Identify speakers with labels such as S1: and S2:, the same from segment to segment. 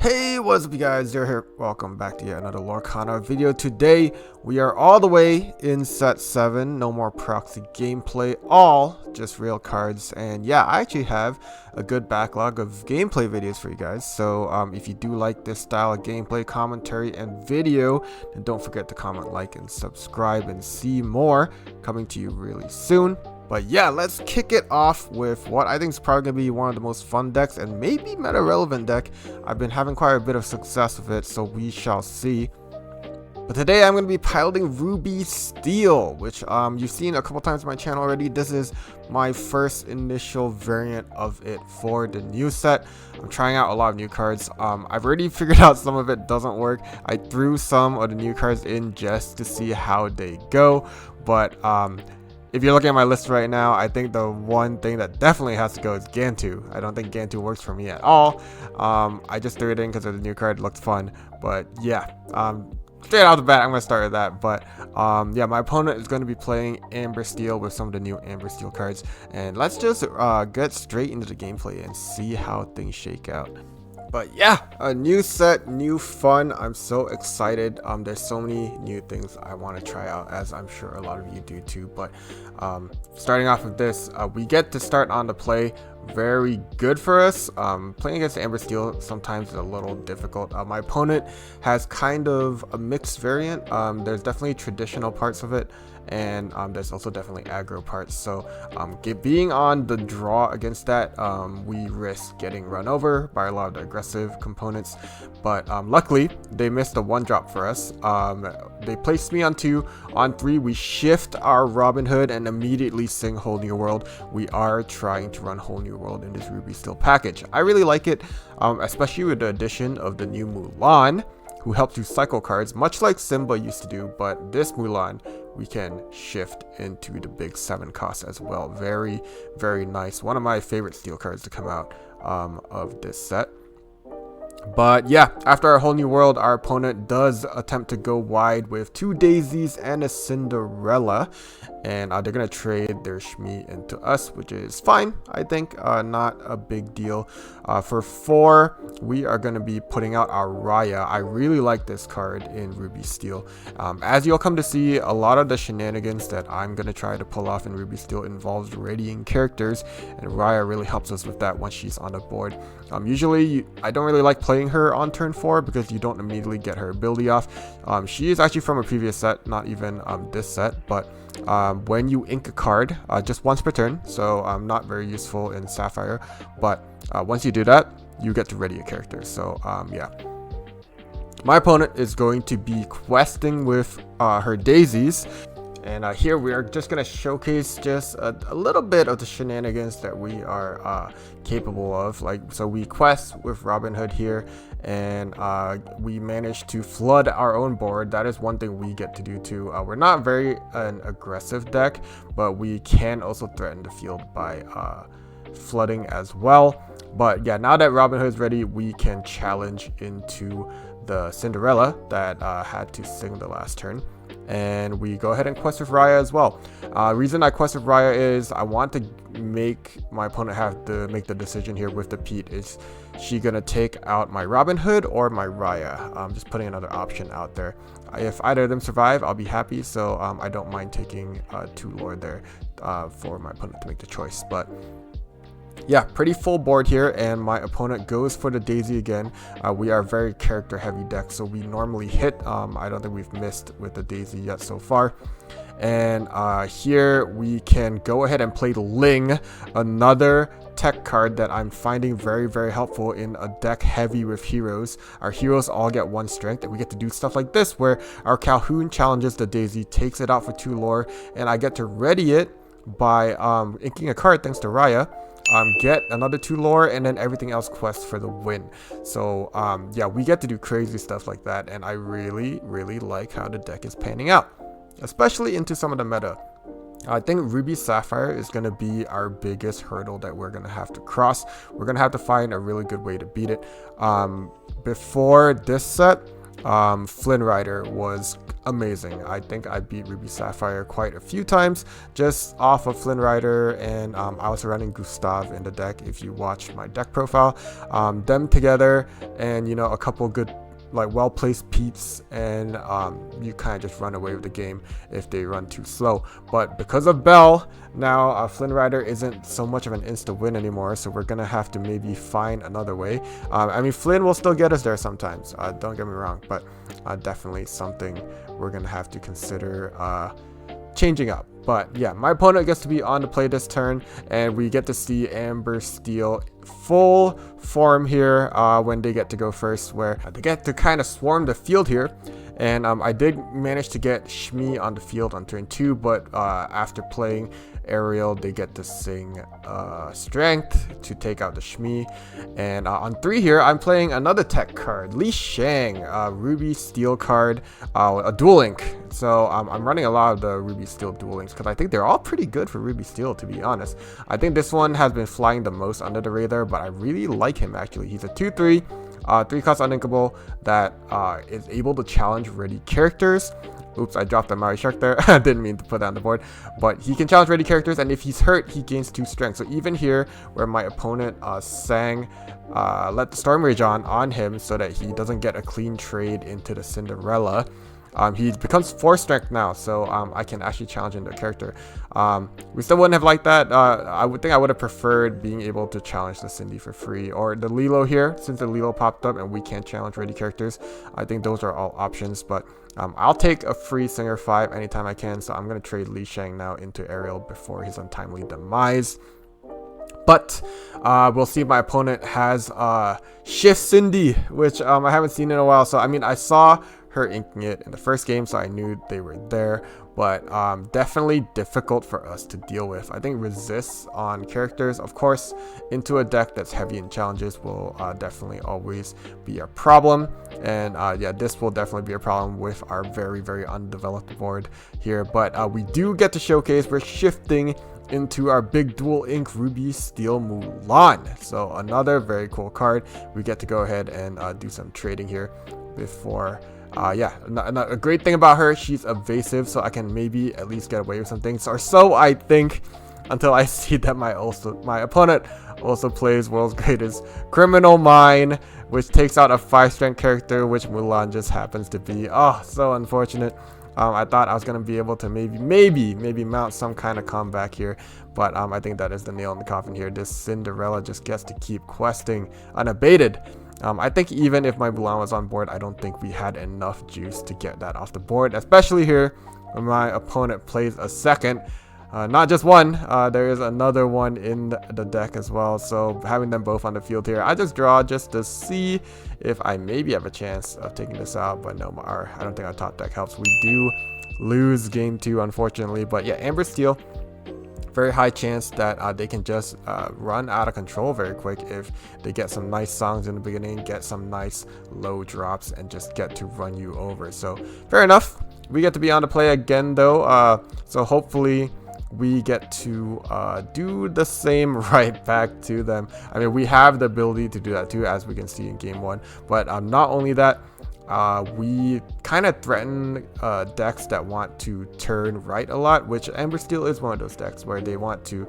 S1: Hey, what's up you guys, you're here. Welcome back to yet another Lorcana video. Today we are all the way in set 7, no more proxy gameplay, all just real cards. And yeah, I actually have a good backlog of gameplay videos for you guys. So if you do like this style of gameplay, commentary, and video, then don't forget to comment, like, and subscribe, and see more coming to you really soon. But yeah, let's kick it off with what I think is probably going to be one of the most fun decks and maybe meta relevant deck. I've been having quite a bit of success with it, so we shall see. But today I'm going to be piloting Ruby Steel, which you've seen a couple times on my channel already. This is my first initial variant of it for the new set. I'm trying out a lot of new cards. I've already figured out some of it doesn't work. I threw some of the new cards in just to see how they go, but if you're looking at my list right now, I think the one thing that definitely has to go is Gantu. I don't think Gantu works for me at all. I just threw it in because of the new card. It looked fun. But yeah, straight out the bat, I'm going to start with that. But yeah, my opponent is going to be playing Amber Steel with some of the new Amber Steel cards. And let's just get straight into the gameplay and see how things shake out. But yeah, a new set, new fun. I'm so excited. There's so many new things I want to try out, as I'm sure a lot of you do too. But starting off with this, we get to start on the play. Very good for us. Playing against Amber Steel sometimes is a little difficult. My opponent has kind of a mixed variant. There's definitely traditional parts of it, and there's also definitely aggro parts. So being on the draw against that, we risk getting run over by a lot of the aggressive components. But luckily they missed a 1-drop for us. They placed me on 2. On 3 we shift our Robin Hood and immediately sing Whole New World. We are trying to run Whole New World in this Ruby Steel package. I really like it, especially with the addition of the new Mulan, who helps you cycle cards much like Simba used to do. But this Mulan we can shift into the big 7 cost as well. Very, very nice. One of my favorite steel cards to come out of this set. But yeah, after our Whole New World, our opponent does attempt to go wide with 2 daisies and a Cinderella, and they're gonna trade their Shmi into us, which is fine, I think. Not a big deal. For 4, we are gonna be putting out our Raya. I really like this card in Ruby Steel. As you'll come to see, a lot of the shenanigans that I'm gonna try to pull off in Ruby Steel involves readying characters, and Raya really helps us with that once she's on the board. Usually I don't really like playing her on turn 4 because you don't immediately get her ability off. She is actually from a previous set, not even this set, but when you ink a card just once per turn, so not very useful in Sapphire, but once you do that, you get to ready a character. So yeah, my opponent is going to be questing with her daisies. And here we are just going to showcase just a little bit of the shenanigans that we are capable of. So we quest with Robin Hood here, and we managed to flood our own board. That is one thing we get to do too. We're not very an aggressive deck, but we can also threaten the field by flooding as well. But yeah, now that Robin Hood is ready, we can challenge into the Cinderella that had to sing the last turn. And we go ahead and quest with Raya as well. Reason I quest with Raya is I want to make my opponent have to make the decision here with the Pete. Is she gonna take out my Robin Hood or my Raya? I'm just putting another option out there. If either of them survive, I'll be happy. So I don't mind taking 2 Lord there for my opponent to make the choice. But yeah, pretty full board here, and my opponent goes for the daisy again. We are a very character heavy deck, so we normally hit. I don't think we've missed with the daisy yet so far. And here we can go ahead and play Ling, another tech card that I'm finding very, very helpful in a deck heavy with heroes. Our heroes all get 1 strength, and we get to do stuff like this where our Calhoun challenges the daisy, takes it out for 2 lore, and I get to ready it by inking a card thanks to Raya. Get another 2 lore, and then everything else quests for the win. So yeah, we get to do crazy stuff like that, and I really, really like how the deck is panning out, especially into some of the meta. I think Ruby Sapphire is going to be our biggest hurdle that we're going to have to cross. We're going to have to find a really good way to beat it. Before this set, Flynn Rider was amazing. I think I beat Ruby Sapphire quite a few times just off of Flynn Rider, and I was running Gustav in the deck. If you watch my deck profile, them together and a couple good well-placed peeps, and you kind of just run away with the game if they run too slow. But because of Bell, now Flynn Rider isn't so much of an insta win anymore, so we're gonna have to maybe find another way. I mean, Flynn will still get us there sometimes, don't get me wrong, but definitely something we're gonna have to consider changing up. But yeah, my opponent gets to be on the play this turn, and we get to see Amber Steel full form here when they get to go first, where they get to kind of swarm the field here. And I did manage to get Shmi on the field on turn 2, but after playing Ariel, they get to sing Strength to take out the Shmi. And on 3 here, I'm playing another tech card, Li Shang, Ruby Steel card, a Duel Link. So I'm running a lot of the Ruby Steel Duel Links because I think they're all pretty good for Ruby Steel, to be honest. I think this one has been flying the most under the radar, but I really like him actually. He's a 2/3. 3-cost uninkable that is able to challenge ready characters. Oops, I dropped the Maui Shark there. I didn't mean to put that on the board. But he can challenge ready characters, and if he's hurt, he gains 2 strength. So even here, where my opponent sang Let the Storm Rage on him so that he doesn't get a clean trade into the Cinderella, he becomes 4 strength now, so I can actually challenge into a character. We still wouldn't have liked that. I would have preferred being able to challenge the Cindy for free, or the Lilo here, since the Lilo popped up and we can't challenge ready characters. I think those are all options, but I'll take a free Singer 5 anytime I can, so I'm going to trade Li Shang now into Ariel before his untimely demise. But we'll see if my opponent has Shift Cindy, which I haven't seen in a while. So I mean, I saw her inking it in the first game, so I knew they were there, but definitely difficult for us to deal with. I think resists on characters, of course, into a deck that's heavy in challenges will definitely always be a problem. And yeah, this will definitely be a problem with our very, very undeveloped board here. But we do get to showcase, we're shifting into our big dual ink Ruby Steel Mulan. So another very cool card. We get to go ahead and do some trading here before. Yeah, a great thing about her, she's evasive, so I can maybe at least get away with some things, or so I think, until I see that my opponent also plays World's Greatest Criminal Mind, which takes out a 5 strength character, which Mulan just happens to be. Oh, so unfortunate. I thought I was going to be able to maybe mount some kind of comeback here, but I think that is the nail in the coffin here. This Cinderella just gets to keep questing unabated. I think even if my Mulan was on board, I don't think we had enough juice to get that off the board, especially here when my opponent plays a second. Not just one, there is another one in the deck as well, so having them both on the field here, I just draw just to see if I maybe have a chance of taking this out, but no, I don't think our top deck helps. We do lose game 2, unfortunately, but yeah, Amber Steel, very high chance that they can just run out of control very quick if they get some nice songs in the beginning, get some nice low drops, and just get to run you over. So fair enough, we get to be on the play again though, so hopefully we get to do the same right back to them. I mean, we have the ability to do that too, as we can see in game 1, but not only that, we kind of threaten decks that want to turn right a lot, which Amber Steel is one of those decks where they want to,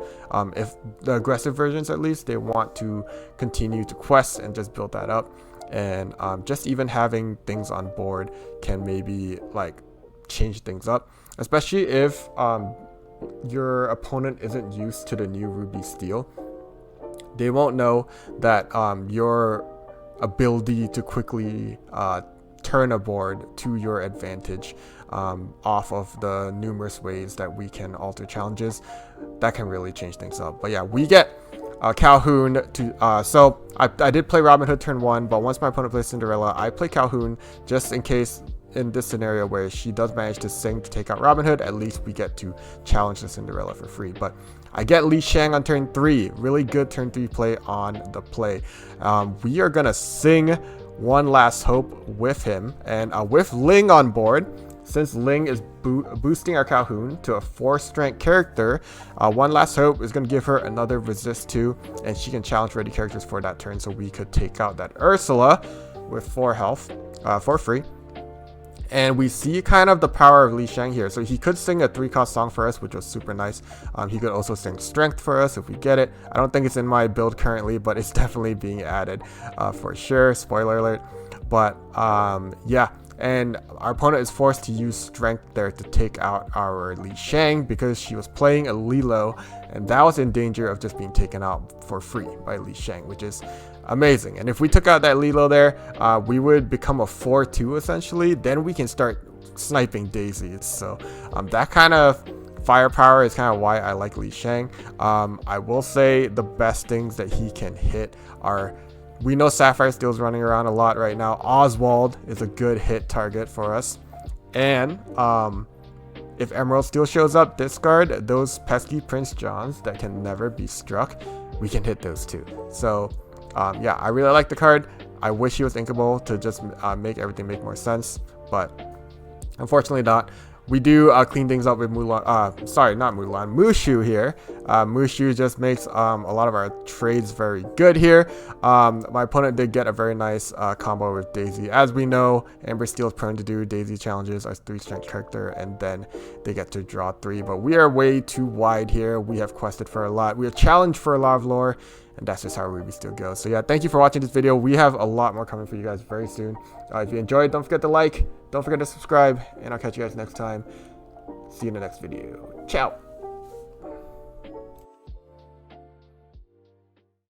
S1: if the aggressive versions at least, they want to continue to quest and just build that up. And just even having things on board can maybe like change things up, especially if your opponent isn't used to the new Ruby Steel. They won't know that your ability to quickly turn a board to your advantage off of the numerous ways that we can alter challenges, that can really change things up. But yeah, we get Calhoun to so I did play Robin Hood turn 1, but once my opponent plays Cinderella, I play Calhoun just in case in this scenario where she does manage to sing to take out Robin Hood, at least we get to challenge the Cinderella for free. But I get Li Shang on turn 3, really good turn 3 play on the play. We are gonna sing One Last Hope with him, and with Ling on board, since Ling is boosting our Calhoun to a 4 strength character, One Last Hope is going to give her another resist 2, and she can challenge ready characters for that turn, so we could take out that Ursula with 4 health for free. And we see kind of the power of Li Shang here. So he could sing a 3-cost song for us, which was super nice. He could also sing Strength for us if we get it. I don't think it's in my build currently, but it's definitely being added for sure. Spoiler alert. But yeah. And our opponent is forced to use Strength there to take out our Li Shang because she was playing a Lilo, and that was in danger of just being taken out for free by Li Shang, which is amazing. And if we took out that Lilo there, we would become a 4-2 essentially. Then we can start sniping daisies. So that kind of firepower is kind of why I like Li Shang. I will say the best things that he can hit are, we know Sapphire Steel's running around a lot right now. Oswald is a good hit target for us. And if Emerald Steel shows up, discard those pesky Prince Johns that can never be struck. We can hit those too. So yeah, I really like the card. I wish he was inkable to just make everything make more sense, but unfortunately not. We do clean things up with Mulan. Sorry, not Mulan. Mushu here. Mushu just makes a lot of our trades very good here. My opponent did get a very nice combo with Daisy. As we know, Amber Steel is prone to do Daisy challenges as 3-strength character, and then they get to draw 3. But we are way too wide here. We have quested for a lot. We have challenged for a lot of lore, and that's just how Ruby Steel goes. So yeah, thank you for watching this video. We have a lot more coming for you guys very soon. If you enjoyed, don't forget to like, don't forget to subscribe, and I'll catch you guys next time. See you in the next video. Ciao.